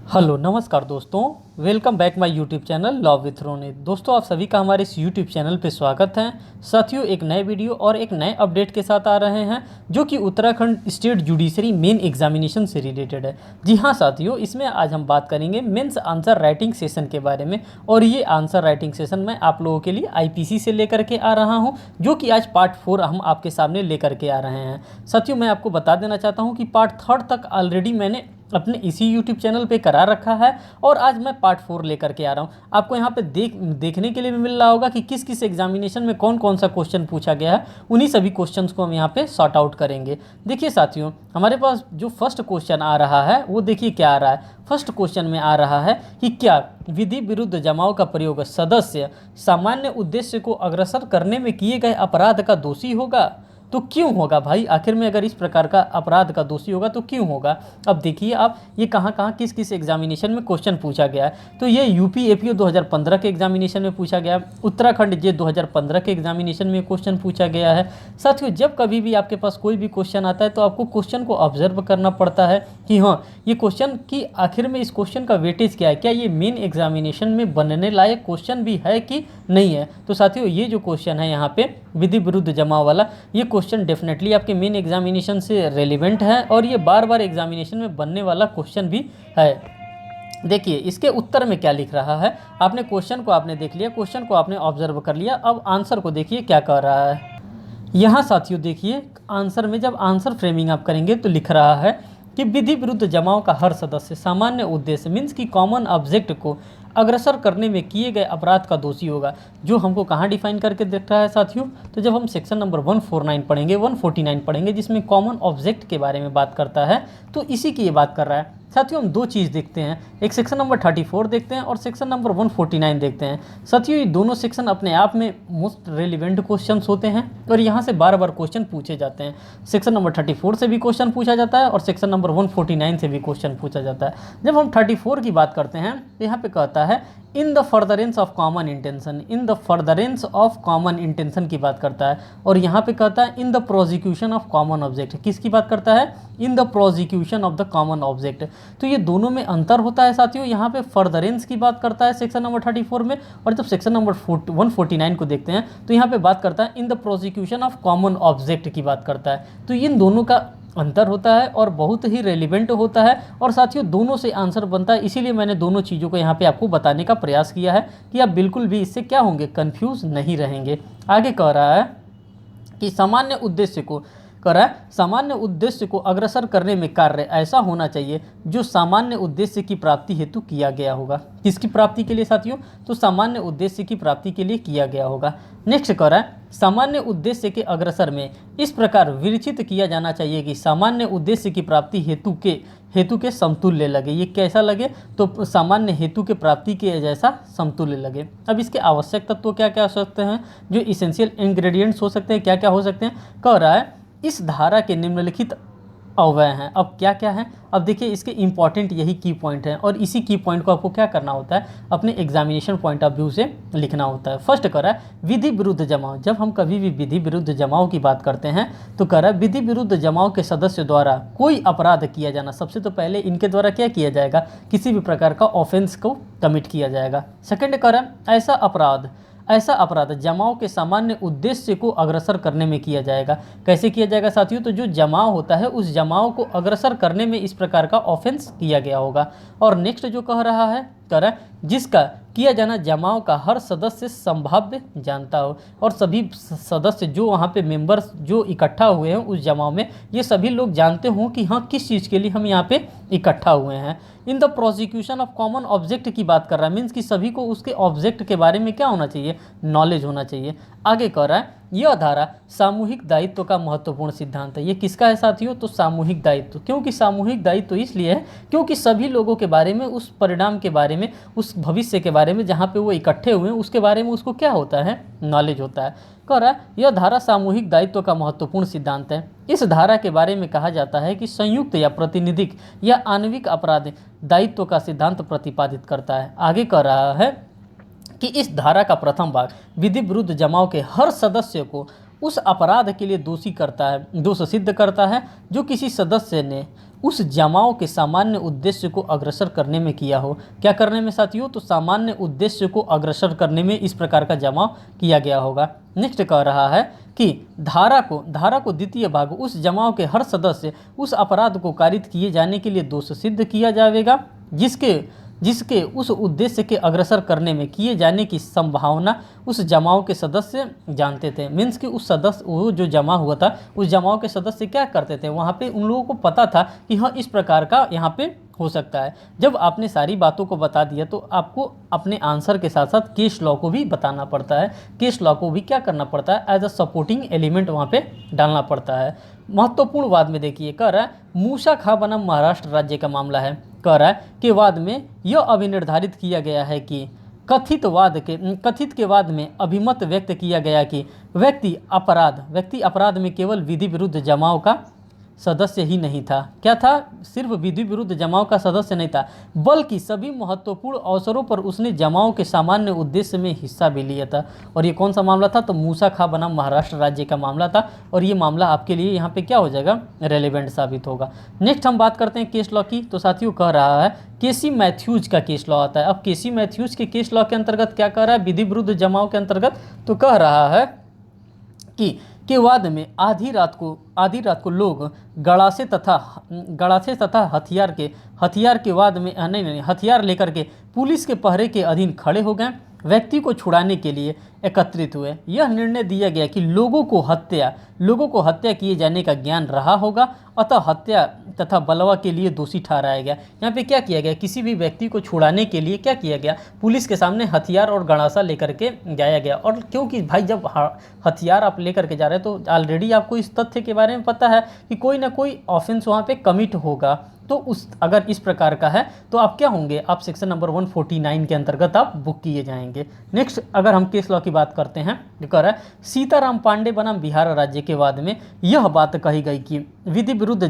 Hello नमस्कार दोस्तों, welcome back my YouTube channel law with Ronit. दोस्तों, आप सभी का हमारे इस यूट्यूब चैनल पे स्वागत है। साथियों, एक नए वीडियो और एक नए अपडेट के साथ आ रहे हैं जो कि Uttarakhand state judiciary main examination से रिलेटेड है। जी हाँ साथियों, इसमें आज हम बात करेंगे मेंस आंसर राइटिंग सेशन के बारे में। और ये आंसर राइटिंग सेशन मैं आप लोगों के लिए आईपीसी से लेकर के आ रहा हूँ, जो कि आज पार्ट 4 हम आपके सामने लेकर के आ रहे हैं। साथियों, मैं आपको बता देना चाहता हूँ कि पार्ट 3 तक ऑलरेडी मैंने अपने इसी यूट्यूब चैनल पे करा रखा है और आज मैं पार्ट 4 लेकर के आ रहा हूँ। आपको यहाँ पे देखने के लिए भी मिल रहा होगा कि किस किस एग्जामिनेशन में कौन कौन सा क्वेश्चन पूछा गया है। उन्हीं सभी क्वेश्चंस को हम यहाँ पे सॉर्ट आउट करेंगे। देखिए साथियों, हमारे पास जो फर्स्ट क्वेश्चन आ रहा है वो देखिए क्या आ रहा है। फर्स्ट क्वेश्चन में आ रहा है कि क्या विधि विरुद्ध जमाव का प्रयोग सदस्य सामान्य उद्देश्य को अग्रसर करने में किए गए अपराध का दोषी होगा? तो क्यों होगा भाई? आखिर में अगर इस प्रकार का अपराध का दोषी होगा तो क्यों होगा? अब देखिए आप, ये कहाँ कहाँ किस किस एग्जामिनेशन में क्वेश्चन पूछा गया है। तो ये यूपी एपीओ 2015 के एग्जामिनेशन में पूछा गया, उत्तराखंड जे 2015 के एग्जामिनेशन में क्वेश्चन पूछा गया है। साथियों, जब कभी भी आपके पास कोई भी क्वेश्चन आता है तो आपको क्वेश्चन को ऑब्जर्व करना पड़ता है कि हाँ, ये क्वेश्चन की आखिर में इस क्वेश्चन का वेटेज क्या है, क्या ये मेन एग्जामिनेशन में बनने लायक क्वेश्चन भी है कि नहीं है। तो साथियों, ये जो क्वेश्चन है यहाँ पे विधि विरुद्ध जमाव वाला, ये क्वेश्चन डेफिनेटली आपके मेन एग्जामिनेशन से रेलिवेंट है और ये बार बार एग्जामिनेशन में बनने वाला क्वेश्चन भी है। देखिए इसके उत्तर में क्या लिख रहा है। आपने क्वेश्चन को आपने देख लिया, क्वेश्चन को आपने ऑब्जर्व कर लिया। अब आंसर को देखिए क्या कह रहा है। यहाँ साथियों देखिए, आंसर में जब आंसर फ्रेमिंग आप करेंगे तो लिख रहा है कि विधि विरुद्ध जमाव का हर सदस्य सामान्य उद्देश्य मीन्स की कॉमन ऑब्जेक्ट को अग्रसर करने में किए गए अपराध का दोषी होगा। जो हमको कहाँ डिफाइन करके देख रहा है साथियों, तो जब हम सेक्शन नंबर 149 पढ़ेंगे, 149 पढ़ेंगे जिसमें कॉमन ऑब्जेक्ट के बारे में बात करता है, तो इसी की ये बात कर रहा है। साथियों, हम दो चीज़ देखते हैं, एक सेक्शन नंबर 34 देखते हैं और सेक्शन नंबर 149 देखते हैं। साथियों, ये दोनों सेक्शन अपने आप में मोस्ट रेलिवेंट क्वेश्चंस होते हैं और यहाँ से बार बार क्वेश्चन पूछे जाते हैं। सेक्शन नंबर 34 से भी क्वेश्चन पूछा जाता है और सेक्शन नंबर 149 से भी क्वेश्चन पूछा जाता है। जब हम 34 की बात करते हैं तो यहाँ पे कहता है in the furtherance of common intention, in the furtherance of common intention की बात करता है। और यहाँ पे कहता है in the prosecution of common object, किसकी बात करता है? In the prosecution of the common object. तो ये दोनों में अंतर होता है साथियों। यहाँ पे फर्दरेंस की बात करता है सेक्शन नंबर 34 में, और जब सेक्शन नंबर 149 को देखते हैं तो यहाँ पे बात करता है in the prosecution of common object की बात करता है। तो इन दोनों का अंतर होता है और बहुत ही रेलिवेंट होता है और साथियों दोनों से आंसर बनता है। इसीलिए मैंने दोनों चीज़ों को यहाँ पे आपको बताने का प्रयास किया है कि आप बिल्कुल भी इससे क्या होंगे, कंफ्यूज नहीं रहेंगे। आगे कह रहा है कि सामान्य उद्देश्य को सामान्य उद्देश्य को अग्रसर करने में कार्य ऐसा होना चाहिए जो सामान्य उद्देश्य की प्राप्ति हेतु किया गया होगा। किसकी प्राप्ति के लिए साथियों? तो सामान्य उद्देश्य की प्राप्ति के लिए किया गया होगा। नेक्स्ट कह रहा है सामान्य उद्देश्य के अग्रसर में इस प्रकार विरचित किया जाना चाहिए कि सामान्य उद्देश्य की प्राप्ति हेतु के समतुल्य लगे। ये कैसा लगे? तो सामान्य हेतु के प्राप्ति के जैसा समतुल्य लगे। अब इसके आवश्यक तत्व क्या क्या हो सकते हैं, जो इसेंशियल इंग्रेडिएंट्स हो सकते हैं, क्या क्या हो सकते हैं? कह रहा है इस धारा के निम्नलिखित अवयव हैं। अब क्या क्या है? अब देखिए इसके इंपॉर्टेंट यही की पॉइंट हैं और इसी की पॉइंट को आपको क्या करना होता है, अपने एग्जामिनेशन पॉइंट ऑफ व्यू से लिखना होता है। फर्स्ट कह रहा है विधि विरुद्ध जमाव। जब हम कभी भी विधि विरुद्ध जमाव की बात करते हैं तो कह रहा है विधि विरुद्ध जमाव के सदस्य द्वारा कोई अपराध किया जाना, सबसे तो पहले इनके द्वारा क्या किया जाएगा, किसी भी प्रकार का ऑफेंस को कमिट किया जाएगा। सेकेंड कह रहा है ऐसा अपराध जमाव के सामान्य उद्देश्य को अग्रसर करने में किया जाएगा। कैसे किया जाएगा साथियों? तो जो जमाव होता है उस जमाव को अग्रसर करने में इस प्रकार का ऑफेंस किया गया होगा। और नेक्स्ट जो कह रहा है जिसका किया जाना जमाव का हर सदस्य संभाव्य जानता हो, और सभी सदस्य जो वहाँ पे मेंबर्स जो इकट्ठा हुए हैं उस जमाव में, ये सभी लोग जानते हों कि हाँ किस चीज़ के लिए हम यहाँ पे इकट्ठा हुए हैं। In the prosecution of common object की बात कर रहा है, मीन्स कि सभी को उसके ऑब्जेक्ट के बारे में क्या होना चाहिए, नॉलेज होना चाहिए। आगे कह रहा है यह धारा सामूहिक दायित्व का महत्वपूर्ण सिद्धांत है। ये किसका है साथियों? तो सामूहिक दायित्व। क्योंकि सामूहिक दायित्व इसलिए है क्योंकि सभी लोगों के बारे में, उस परिणाम के बारे में, उस भविष्य के बारे में जहाँ पे वो इकट्ठे हुए हैं उसके बारे में उसको क्या होता है, नॉलेज होता है। कह रहा है यह धारा सामूहिक दायित्व का महत्वपूर्ण सिद्धांत है। इस धारा के बारे में कहा जाता है कि संयुक्त या प्रतिनिधिक या आणविक अपराध दायित्व का सिद्धांत प्रतिपादित करता है। आगे कह रहा है कि इस धारा का प्रथम भाग विधि विरुद्ध जमाव के हर सदस्य को उस अपराध के लिए दोषी करता है, दोष सिद्ध करता है जो किसी सदस्य ने उस जमाव के सामान्य उद्देश्य को अग्रसर करने में किया हो। क्या करने में साथियों? तो सामान्य उद्देश्य को अग्रसर करने में इस प्रकार का जमाव किया गया होगा। नेक्स्ट कह रहा है कि धारा को द्वितीय भाग उस जमाव के हर सदस्य उस अपराध को कारित किए जाने के लिए दोष सिद्ध किया जाएगा जिसके उस उद्देश्य के अग्रसर करने में किए जाने की संभावना उस जमाव के सदस्य जानते थे। मीन्स कि उस सदस्य, वो जो जमा हुआ था, उस जमाव के सदस्य क्या करते थे, वहाँ पे उन लोगों को पता था कि हाँ इस प्रकार का यहाँ पे हो सकता है। जब आपने सारी बातों को बता दिया तो आपको अपने आंसर के साथ साथ केस लॉ को भी बताना पड़ता है। केस लॉ को भी क्या करना पड़ता है, एज अ सपोर्टिंग एलिमेंट वहाँ पे डालना पड़ता है। महत्वपूर्ण वाद में देखिए, कह रहा है मूसा खां बनाम महाराष्ट्र राज्य का मामला है। कह रहा है कि वाद में यह अभिनिर्धारित किया गया है कि कथित के वाद में अभिमत व्यक्त किया गया कि व्यक्ति अपराध में केवल विधि विरुद्ध जमाव का सदस्य ही नहीं था। क्या था? सिर्फ विधि विरुद्ध जमाव का सदस्य नहीं था, बल्कि सभी महत्वपूर्ण अवसरों पर उसने जमाव के सामान्य उद्देश्य में हिस्सा भी लिया था। और ये कौन सा मामला था? तो मूसा खां बनाम महाराष्ट्र राज्य का मामला था। और ये मामला आपके लिए यहाँ पे क्या हो जाएगा, रेलेवेंट साबित होगा। नेक्स्ट हम बात करते हैं केस लॉ की। तो साथियों कह रहा है केसी मैथ्यूज का केस लॉ आता है। अब केसी मैथ्यूज के केस लॉ के अंतर्गत क्या कह रहा है, विधि विरुद्ध जमाव के अंतर्गत तो कह रहा है कि वाद में आधी रात को लोग गड़ासे तथा हथियार के वाद में हथियार लेकर के पुलिस के पहरे के अधीन खड़े हो गए, व्यक्ति को छुड़ाने के लिए एकत्रित हुए। यह निर्णय दिया गया कि लोगों को हत्या किए जाने का ज्ञान रहा होगा, अतः हत्या तथा बलवा के लिए दोषी ठहराया गया। यहाँ पे क्या किया गया, किसी भी व्यक्ति को छुड़ाने के लिए क्या किया गया, पुलिस के सामने हथियार और गड़ासा लेकर के जाया गया। और क्योंकि भाई जब हथियार आप लेकर के जा रहे हैं तो ऑलरेडी आपको इस तथ्य के बारे में पता है कि कोई ना कोई ऑफेंस वहाँ पे कमिट होगा। तो अगर इस प्रकार का है तो आप क्या होंगे, आप सेक्शन नंबर 149 के अंतर्गत आप बुक किए जाएंगे। नेक्स्ट अगर हम केस लॉ की बात करते हैं तो कह रहा है सीताराम पांडे बनाम बिहार राज्य के वाद में यह बात कही गई कि विधि विरुद्ध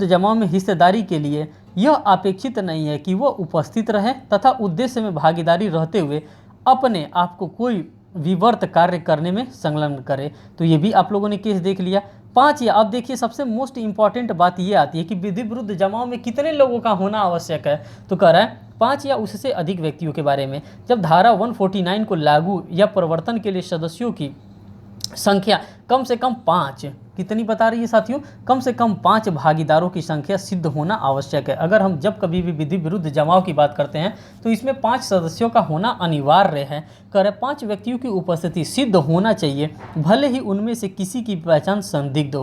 जमाव में हिस्सेदारी के लिए यह अपेक्षित नहीं है कि वह उपस्थित रहे तथा उद्देश्य में भागीदारी रहते हुए अपने आप को कोई विवर्त कार्य करने में संलग्न करे। तो ये भी आप लोगों ने केस देख लिया। 5 या अब देखिए सबसे मोस्ट इंपॉर्टेंट बात ये आती है कि विधि विरुद्ध जमाव में कितने लोगों का होना आवश्यक है। तो कह रहा है 5 या उससे अधिक व्यक्तियों के बारे में। जब धारा 149 को लागू या प्रवर्तन के लिए सदस्यों की संख्या कम से कम 5, कितनी बता रही है साथियों, कम से कम 5 भागीदारों की संख्या सिद्ध होना आवश्यक है। अगर हम जब कभी भी विधि विरुद्ध जमाव की बात करते हैं तो इसमें 5 सदस्यों का होना अनिवार्य है। कह रहे 5 व्यक्तियों की उपस्थिति सिद्ध होना चाहिए, भले ही उनमें से किसी की पहचान संदिग्ध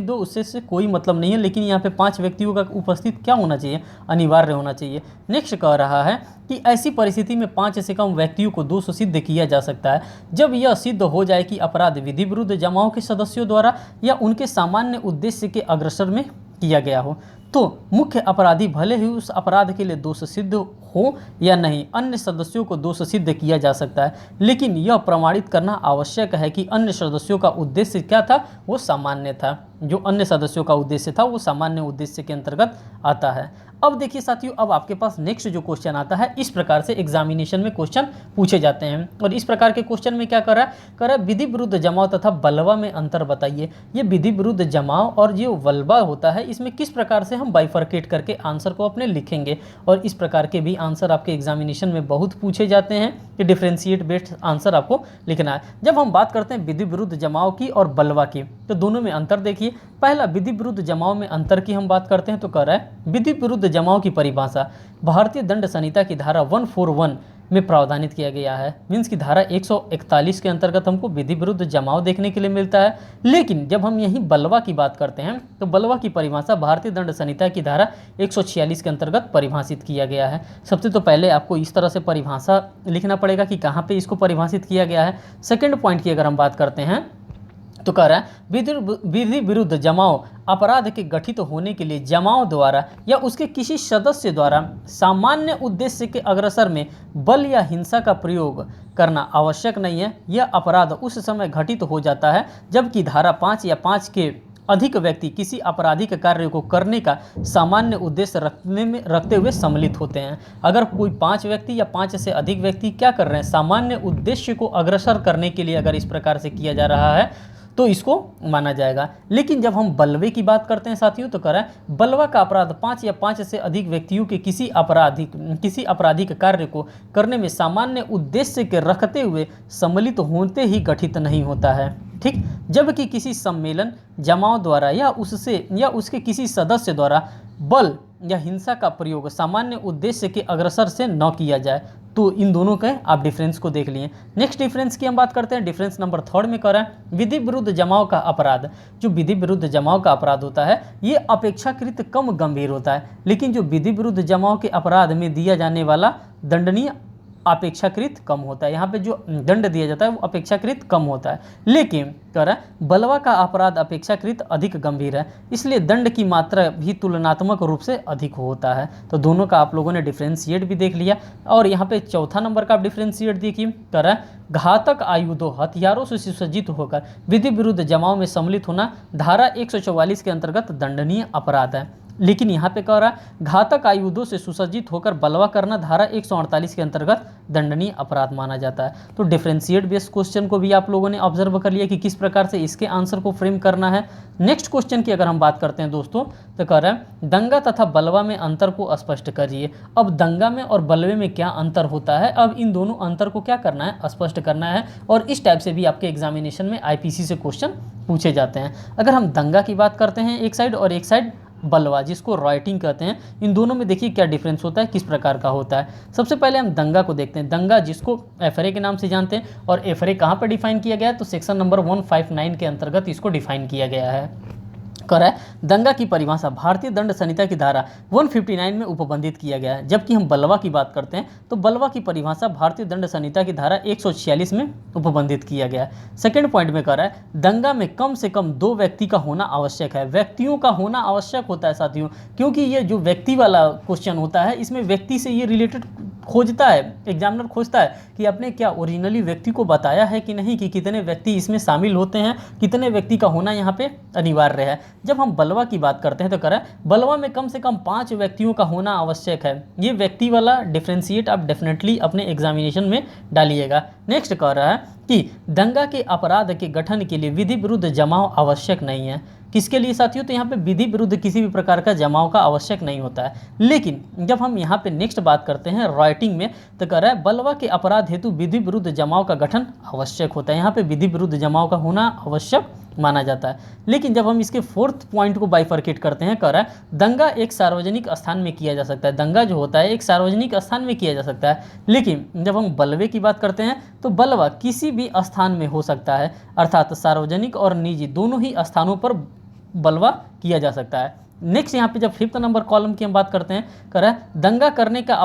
हो। उससे कोई मतलब नहीं है, लेकिन यहाँ पे 5 व्यक्तियों का उपस्थित क्या होना चाहिए, अनिवार्य होना चाहिए। नेक्स्ट कह रहा है कि ऐसी परिस्थिति में 5 से कम व्यक्तियों को दोष सिद्ध किया जा सकता है जब यह सिद्ध हो जाए कि अपराध विधि विरुद्ध जमाव के सदस्यों द्वारा या उनके सामान्य उद्देश्य के अग्रसर में किया गया हो। तो मुख्य अपराधी भले ही उस अपराध के लिए दोष सिद्ध हो या नहीं, अन्य सदस्यों को दोष सिद्ध किया जा सकता है, लेकिन यह प्रमाणित करना आवश्यक है कि अन्य सदस्यों का उद्देश्य क्या था, वो सामान्य था। जो अन्य सदस्यों का उद्देश्य था वो सामान्य उद्देश्य के अंतर्गत आता है। अब देखिए साथियों, अब आपके पास नेक्स्ट जो क्वेश्चन आता है, इस प्रकार से एग्जामिनेशन में क्वेश्चन पूछे जाते हैं। और इस प्रकार के क्वेश्चन में क्या कर रहा है विधि विरुद्ध जमाव तथा बलवा में अंतर बताइए। ये विधि विरुद्ध जमाव और जो बलवा होता है इसमें किस प्रकार से हम बाइफरकेट करके आंसर को अपने लिखेंगे। और इस प्रकार के भी आंसर आपके एग्जामिनेशन में बहुत पूछे जाते हैं कि डिफ्रेंशिएट बेस्ड आंसर आपको लिखना है। जब हम बात करते हैं विधि विरुद्ध जमाव की और बलवा की, तो दोनों में अंतर देखिए। पहला विधि विरुद्ध जमाव में अंतर की हम बात करते हैं तो कह रहा है विधि विरुद्ध जमाव की परिभाषा भारतीय दंड संहिता की धारा 141 में प्रावधानित किया गया है। मीन्स की धारा 141 के अंतर्गत हमको विधि विरुद्ध जमाव देखने के लिए मिलता है। लेकिन जब हम यहीं बलवा की बात करते हैं तो बलवा की परिभाषा भारतीय दंड संहिता की धारा 146 के अंतर्गत परिभाषित किया गया है। सबसे तो पहले आपको इस तरह से परिभाषा लिखना पड़ेगा कि कहाँ पे इसको परिभाषित किया गया है। सेकेंड पॉइंट की अगर हम बात करते हैं तो कह रहा है विधि विरुद्ध जमाव अपराध के गठित होने के लिए जमाव द्वारा या उसके किसी सदस्य द्वारा सामान्य उद्देश्य के अग्रसर में बल या हिंसा का प्रयोग करना आवश्यक नहीं है। यह अपराध उस समय घटित हो जाता है जबकि धारा 5 या 5 के अधिक व्यक्ति किसी आपराधिक कार्य को करने का सामान्य उद्देश्य रखते हुए सम्मिलित होते हैं। अगर कोई 5 व्यक्ति या 5 से अधिक व्यक्ति क्या कर रहे हैं, सामान्य उद्देश्य को अग्रसर करने के लिए अगर इस प्रकार से किया जा रहा है तो इसको माना जाएगा। लेकिन जब हम बलवे की बात करते हैं साथियों तो कह रहा है बलवा का अपराध 5 या 5 से अधिक व्यक्तियों के किसी आपराधिक कार्य को करने में सामान्य उद्देश्य के रखते हुए सम्मिलित होते ही गठित नहीं होता है। ठीक, जबकि किसी सम्मेलन, जमाव द्वारा या उसके किसी सदस्य द्वारा बल या हिंसा का प्रयोग सामान्य उद्देश्य के अग्रसर से न किया जाए। तो इन दोनों के आप डिफरेंस को देख लिए। नेक्स्ट डिफरेंस की हम बात करते हैं। डिफरेंस नंबर 3 में कह रहा है विधि विरुद्ध जमाव का अपराध। जो विधि विरुद्ध जमाव का अपराध होता है ये अपेक्षाकृत कम गंभीर होता है, लेकिन जो विधि विरुद्ध जमाव के अपराध में दिया जाने वाला दंडनीय अपेक्षाकृत कम होता है। यहाँ पे जो दंड दिया जाता है वो अपेक्षाकृत कम होता है। लेकिन कह रहा है बलवा का अपराध अपेक्षाकृत अधिक गंभीर है, इसलिए दंड की मात्रा भी तुलनात्मक रूप से अधिक होता है। तो दोनों का आप लोगों ने डिफ्रेंशिएट भी देख लिया। और यहाँ पे चौथा नंबर का आप डिफ्रेंशिएट देखिए, कह रहा है घातक आयुधों हथियारों से सुसज्जित होकर विधि विरुद्ध जमाव में सम्मिलित होना धारा 144 के अंतर्गत दंडनीय अपराध है। लेकिन यहाँ पे कह रहा है घातक आयुधों से सुसज्जित होकर बलवा करना धारा 148 के अंतर्गत दंडनीय अपराध माना जाता है। तो डिफरेंशिएट बेस्ड क्वेश्चन को भी आप लोगों ने ऑब्जर्व कर लिया कि किस प्रकार से इसके आंसर को फ्रेम करना है। नेक्स्ट क्वेश्चन की अगर हम बात करते हैं दोस्तों तो कह रहा है दंगा तथा बलवा में अंतर को स्पष्ट करिए। अब दंगा में और बलवे में क्या अंतर होता है, अब इन दोनों अंतर को क्या करना है, स्पष्ट करना है। और इस टाइप से भी आपके एग्जामिनेशन में आईपीसी से क्वेश्चन पूछे जाते हैं। अगर हम दंगा की बात करते हैं एक साइड और एक साइड बलवा जिसको राइटिंग कहते हैं, इन दोनों में देखिए क्या डिफरेंस होता है, किस प्रकार का होता है। सबसे पहले हम दंगा को देखते हैं। दंगा जिसको एफरे के नाम से जानते हैं, और एफरे कहाँ पर डिफाइन किया गया है तो सेक्शन नंबर 159 के अंतर्गत इसको डिफाइन किया गया है। कर है दंगा की परिभाषा भारतीय दंड संहिता की धारा 159 में उपबंधित किया गया है। जबकि हम बलवा की बात करते हैं तो बलवा की परिभाषा भारतीय दंड संहिता की धारा 146 में उपबंधित किया गया है। सेकंड पॉइंट में कह रहा है दंगा में कम से कम 2 व्यक्ति का होना आवश्यक है। व्यक्तियों का होना आवश्यक होता है साथियों, क्योंकि ये जो व्यक्ति वाला क्वेश्चन होता है इसमें व्यक्ति से ये रिलेटेड खोजता है, एग्जामिनर खोजता है कि आपने क्या ओरिजिनली व्यक्ति को बताया है कि नहीं, कि कितने व्यक्ति इसमें शामिल होते हैं, कितने व्यक्ति का होना यहाँ पे अनिवार्य है। जब हम बलवा की बात करते हैं तो कह रहा है बलवा में कम से कम 5 व्यक्तियों का होना आवश्यक है। ये व्यक्ति वाला डिफरेंशिएट आप डेफिनेटली अपने एग्जामिनेशन में डालिएगा। नेक्स्ट कह रहा है कि दंगा के अपराध के गठन के लिए विधि विरुद्ध जमाव आवश्यक नहीं है। किसके लिए साथियों, तो यहाँ पे विधि विरुद्ध किसी भी प्रकार का जमाव का आवश्यक नहीं होता है। लेकिन जब हम यहाँ पे नेक्स्ट बात करते हैं राइटिंग में तो कह रहा है बलवा के अपराध हेतु विधि विरुद्ध जमाव का गठन आवश्यक होता है। यहाँ पे विधि विरुद्ध जमाव का होना आवश्यक माना जाता है। लेकिन जब हम इसके 4th पॉइंट को बाइफर्केट करते हैं, कह रहा है दंगा एक सार्वजनिक स्थान में किया जा सकता है। दंगा जो होता है एक सार्वजनिक स्थान में किया जा सकता है। लेकिन जब हम बलवे की बात करते हैं तो बलवा किसी भी स्थान में हो सकता है, अर्थात सार्वजनिक और निजी दोनों ही स्थानों पर बलवा किया जा सकता है। नेक्स्ट यहाँ पे जब 5th नंबर कॉलम की हम बात करते हैं, कह रहा है दंगा करने का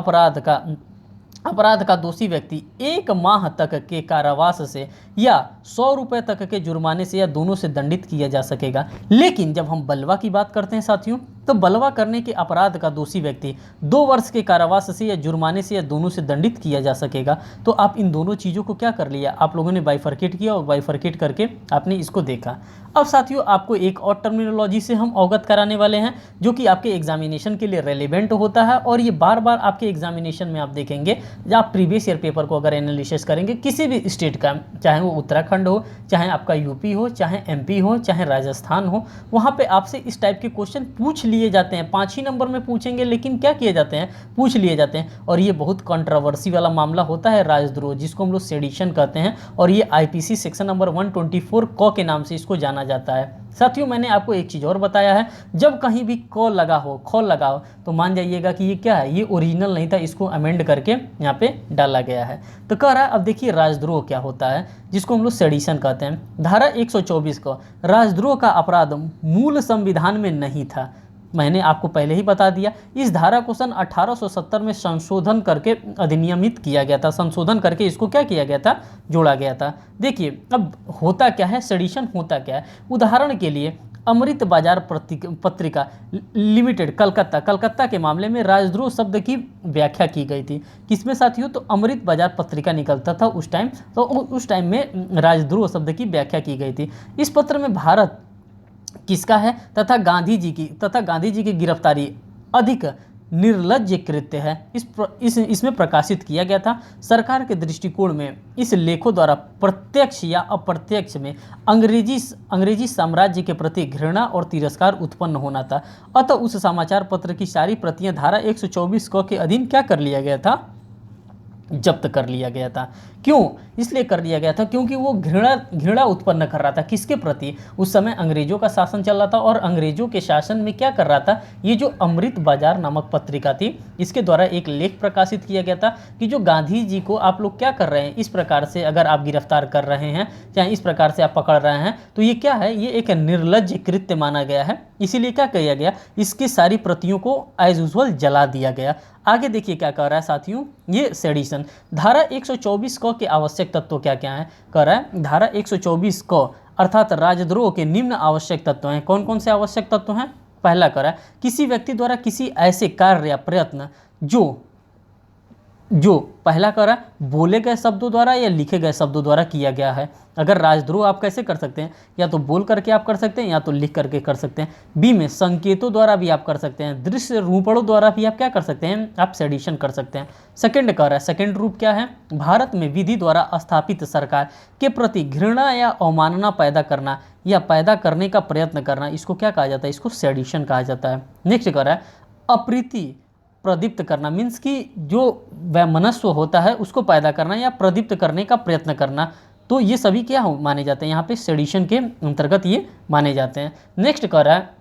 अपराध का दोषी व्यक्ति 1 माह तक के कारावास से या 100 रुपये तक के जुर्माने से या दोनों से दंडित किया जा सकेगा। लेकिन जब हम बलवा की बात करते हैं साथियों तो बलवा करने के अपराध का दोषी व्यक्ति 2 वर्ष के कारावास से या जुर्माने से या दोनों से दंडित किया जा सकेगा। तो आप इन दोनों चीज़ों को क्या कर लिया, आप लोगों ने बाइफर्केट किया और बाइफर्केट करके आपने इसको देखा। अब साथियों आपको एक और टर्मिनोलॉजी से हम अवगत कराने वाले हैं जो कि आपके एग्जामिनेशन के लिए रेलिवेंट होता है, और ये बार बार आपके एग्जामिनेशन में आप देखेंगे। जब आप प्रीवियस ईयर पेपर को अगर एनालिसिस करेंगे किसी भी स्टेट का, चाहे वो उत्तराखंड हो, चाहे आपका यूपी हो, चाहे एमपी हो, चाहे राजस्थान हो, वहाँ पे आपसे इस टाइप के क्वेश्चन पूछ लिए जाते हैं। 5 ही नंबर में पूछेंगे लेकिन क्या किए जाते हैं, पूछ लिए जाते हैं। और ये बहुत कंट्रोवर्सी वाला मामला होता है राजद्रोह, जिसको हम लोग सेडिशन कहते हैं, और ये आईपीसी सेक्शन नंबर 124 क के नाम से इसको जाना जाता है। साथियों मैंने आपको एक चीज़ और बताया है, जब कहीं भी खोल लगा हो तो मान जाइएगा कि ये क्या है, ये ओरिजिनल नहीं था, इसको अमेंड करके यहाँ पे डाला गया है। तो कह रहा है अब देखिए राजद्रोह क्या होता है, जिसको हम लोग सेडिशन कहते हैं। धारा 124 को राजद्रोह का अपराध मूल संविधान में नहीं था, मैंने आपको पहले ही बता दिया। इस धारा को सन 1870 में संशोधन करके अधिनियमित किया गया था, संशोधन करके इसको क्या किया गया था, जोड़ा गया था। देखिए अब होता क्या है, सेडिशन होता क्या है। उदाहरण के लिए अमृत बाजार पत्रिका लिमिटेड कलकत्ता के मामले में राजद्रोह शब्द की व्याख्या की गई थी। किसमें साथियों, तो अमृत बाजार पत्रिका निकलता था उस टाइम, तो उस टाइम में राजद्रोह शब्द की व्याख्या की गई थी। इस पत्र में भारत किसका है तथा गांधी जी की गिरफ्तारी अधिक निर्लज्ज कृत्य है। इसमें प्रकाशित किया गया था। सरकार के दृष्टिकोण में इस लेखों द्वारा प्रत्यक्ष या अप्रत्यक्ष में अंग्रेजी साम्राज्य के प्रति घृणा और तिरस्कार उत्पन्न होना था। अतः उस समाचार पत्र की सारी प्रतियां धारा 124 क के अधीन क्या कर लिया गया था, जब्त कर लिया गया था। क्यों इसलिए कर लिया गया था, क्योंकि वो घृणा उत्पन्न कर रहा था किसके प्रति, उस समय अंग्रेजों का शासन चल रहा था और अंग्रेजों के शासन में क्या कर रहा था, ये जो अमृत बाजार नामक पत्रिका थी इसके द्वारा एक लेख प्रकाशित किया गया था कि जो गांधी जी को आप लोग क्या कर रहे हैं, इस प्रकार से अगर आप गिरफ्तार कर रहे हैं, चाहे इस प्रकार से आप पकड़ रहे हैं, तो ये क्या है, ये एक निर्लज्ज कृत्य माना गया है। इसीलिए क्या किया गया, इसकी सारी प्रतियों को एज यूजुअल जला दिया गया। आगे देखिए क्या कह रहा है साथियों, ये सेडिशन धारा 124 क के आवश्यक तत्व क्या क्या है, कह रहा है धारा 124 क अर्थात राजद्रोह के निम्न आवश्यक तत्व हैं। कौन कौन से आवश्यक तत्व हैं, पहला कह रहा है किसी व्यक्ति द्वारा किसी ऐसे कार्य या प्रयत्न जो पहला कह रहा है बोले गए शब्दों द्वारा या लिखे गए शब्दों द्वारा किया गया है। अगर राजद्रोह आप कैसे कर सकते हैं, या तो बोल करके आप कर सकते हैं या तो लिख करके कर सकते हैं। बी में संकेतों द्वारा भी आप कर सकते हैं, दृश्य रूपणों द्वारा भी आप क्या कर सकते हैं, आप सेडिशन कर सकते हैं। सेकंड कह रहा है, सेकंड रूप क्या है, भारत में विधि द्वारा स्थापित सरकार के प्रति घृणा या अवमानना पैदा करना या पैदा करने का प्रयत्न करना, इसको क्या कहा जाता है, इसको सेडिशन कहा जाता है। नेक्स्ट कह रहा है अप्रीति प्रदीप्त करना, मीन्स कि जो वैमनस्व होता है उसको पैदा करना या प्रदीप्त करने का प्रयत्न करना, तो ये सभी क्या माने जाते हैं, यहाँ पे सेडिशन के अंतर्गत ये माने जाते हैं। नेक्स्ट कह रहा है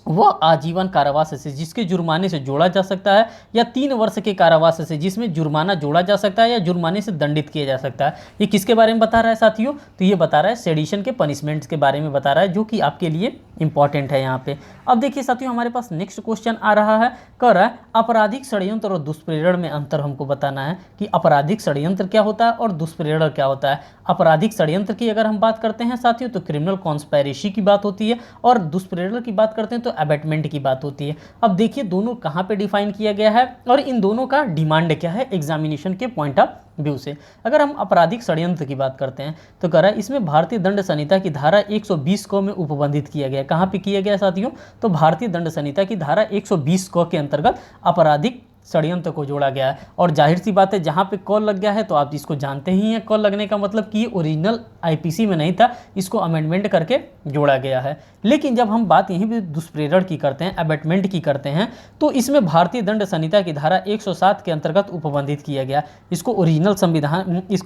वह आजीवन कारावास से जिसके जुर्माने से जोड़ा जा सकता है, या 3 वर्ष के कारावास से जिसमें जुर्माना जोड़ा जा सकता है या जुर्माने से दंडित किया जा सकता है। ये किसके बारे में बता रहा है साथियों, तो ये बता रहा है सेडिशन के पनिशमेंट्स के बारे में बता रहा है, जो कि आपके लिए इंपॉर्टेंट है यहाँ पे। अब देखिए साथियों हमारे पास नेक्स्ट क्वेश्चन आ रहा है, कह रहा है आपराधिक षड्यंत्र और दुष्प्रेरण में अंतर हमको बताना है कि आपराधिक षड्यंत्र क्या होता है और दुष्प्रेरण क्या होता है। आपराधिक षड्यंत्र की अगर हम बात करते हैं साथियों तो क्रिमिनल कॉन्स्पायरेसी की बात होती है, और दुष्प्रेरण की बात करते हैं तो अबेटमेंट की बात होती है। अब देखिए दोनों कहाँ पे डिफाइन किया गया है और इन दोनों का डिमांड क्या है एग्जामिनेशन के पॉइंट ऑफ व्यू से। अगर हम आपराधिक षड्यंत्र की बात करते हैं तो कह रहा है इसमें भारतीय दंड संहिता की धारा 120 क में उपबंधित किया गया। कहाँ पे किया गया साथियों, तो भारतीय दंड संहिता की धारा 120 क के अंतर्गत आपराधिक षड्यंत्र को जोड़ा गया है। और जाहिर सी बात है जहाँ पे कॉल लग गया है तो आप इसको जानते ही हैं, कॉल लगने का मतलब कि ये ओरिजिनल आईपीसी में नहीं था, इसको अमेंडमेंट करके जोड़ा गया है। लेकिन जब हम बात यहीं पे दुष्प्रेरण की करते हैं, अबेटमेंट की करते हैं, तो इसमें भारतीय दंड संहिता की धारा 107 के अंतर्गत उपबंधित किया गया। इसको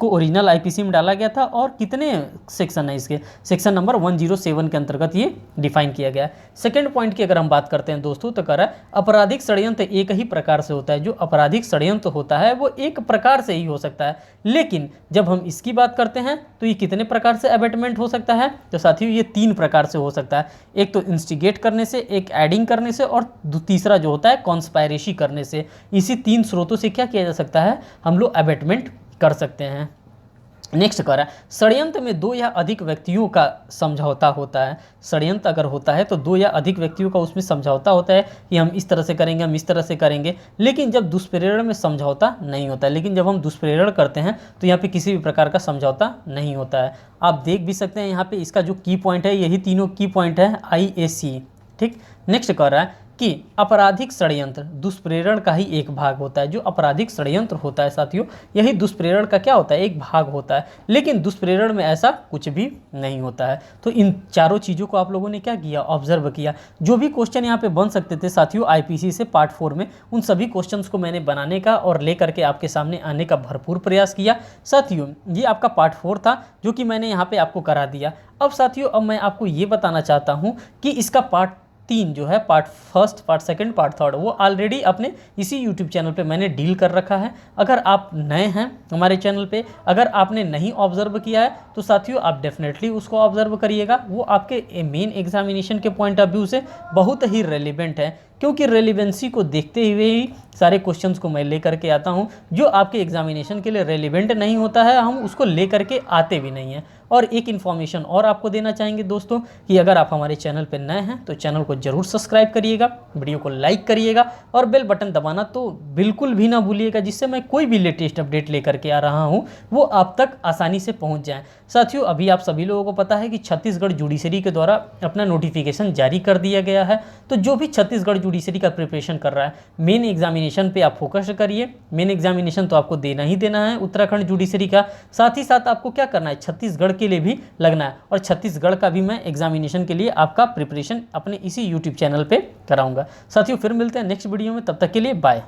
ओरिजिनल आईपीसी में डाला गया था और कितने सेक्शन है इसके, सेक्शन नंबर 107 के अंतर्गत ये डिफाइन किया गया। सेकेंड पॉइंट की अगर हम बात करते हैं दोस्तों तो कह रहा है आपराधिक षड्यंत्र एक ही प्रकार से होता है। जो आपराधिक षड्यंत्र होता है वो एक प्रकार से ही हो सकता है, लेकिन जब हम इसकी बात करते हैं तो ये कितने प्रकार से अबेटमेंट हो सकता है, तो साथियों ये 3 प्रकार से हो सकता है। एक तो इंस्टिगेट करने से, एक एडिंग करने से, और तीसरा जो होता है कॉन्स्पायरेसी करने से। इसी 3 स्रोतों से क्या किया जा सकता है, हम लोग अबेटमेंट कर सकते हैं। नेक्स्ट कह रहा है षड्यंत्र में 2 या अधिक व्यक्तियों का समझौता होता है। षड्यंत्र अगर होता है तो 2 या अधिक व्यक्तियों का उसमें समझौता होता है कि हम इस तरह से करेंगे, हम इस तरह से करेंगे। लेकिन जब दुष्प्रेरण में समझौता नहीं होता है, लेकिन जब हम दुष्प्रेरण करते हैं तो यहाँ पे किसी भी प्रकार का समझौता नहीं होता है। आप देख भी सकते हैं यहाँ पे इसका जो की पॉइंट है, यही तीनों की पॉइंट है IAC। ठीक, नेक्स्ट कह रहा है कि आपराधिक षड्यंत्र दुष्प्रेरण का ही एक भाग होता है। जो आपराधिक षड्यंत्र होता है साथियों, यही दुष्प्रेरण का क्या होता है, एक भाग होता है। लेकिन दुष्प्रेरण में ऐसा कुछ भी नहीं होता है। तो इन चारों चीज़ों को आप लोगों ने क्या किया, ऑब्जर्व किया। जो भी क्वेश्चन यहाँ पे बन सकते थे साथियों IPC से पार्ट 4 में, उन सभी क्वेश्चंस को मैंने बनाने का और लेकर के आपके सामने आने का भरपूर प्रयास किया। साथियों ये आपका पार्ट 4 था जो कि मैंने यहाँ पे आपको करा दिया। अब साथियों अब मैं आपको ये बताना चाहता हूँ कि इसका पार्ट 3 जो है, पार्ट 1, पार्ट 2, पार्ट 3, वो ऑलरेडी अपने इसी यूट्यूब चैनल पे मैंने डील कर रखा है। अगर आप नए हैं हमारे चैनल पे, अगर आपने नहीं ऑब्जर्व किया है तो साथियों आप डेफिनेटली उसको ऑब्जर्व करिएगा। वो आपके मेन एग्जामिनेशन के पॉइंट ऑफ व्यू से बहुत ही रेलिवेंट है, क्योंकि रेलिवेंसी को देखते हुए ही सारे क्वेश्चंस को मैं लेकर के आता हूं। जो आपके एग्जामिनेशन के लिए रेलिवेंट नहीं होता है हम उसको लेकर के आते भी नहीं हैं। और एक इन्फॉर्मेशन और आपको देना चाहेंगे दोस्तों कि अगर आप हमारे चैनल पर नए हैं तो चैनल को जरूर सब्सक्राइब करिएगा, वीडियो को लाइक करिएगा और बेल बटन दबाना तो बिल्कुल भी ना भूलिएगा, जिससे मैं कोई भी लेटेस्ट अपडेट लेकर के आ रहा हूँ वो आप तक आसानी से पहुँच जाए। साथियों अभी आप सभी लोगों को पता है कि छत्तीसगढ़ जुडिशरी के द्वारा अपना नोटिफिकेशन जारी कर दिया गया है। तो जो भी छत्तीसगढ़ जुडिशरी का प्रिपरेशन कर रहा है, मेन एग्जामिनेशन पे आप फोकस करिए। मेन एग्जामिनेशन तो आपको देना ही देना है उत्तराखंड जुडिशरी का, साथ ही साथ आपको क्या करना है, छत्तीसगढ़ के लिए भी लगना है, और छत्तीसगढ़ का भी मैं एग्जामिनेशन के लिए आपका प्रिपरेशन अपने इसी यूट्यूब चैनल पे कराऊंगा। साथियों फिर मिलते हैं नेक्स्ट वीडियो में, तब तक के लिए बाय।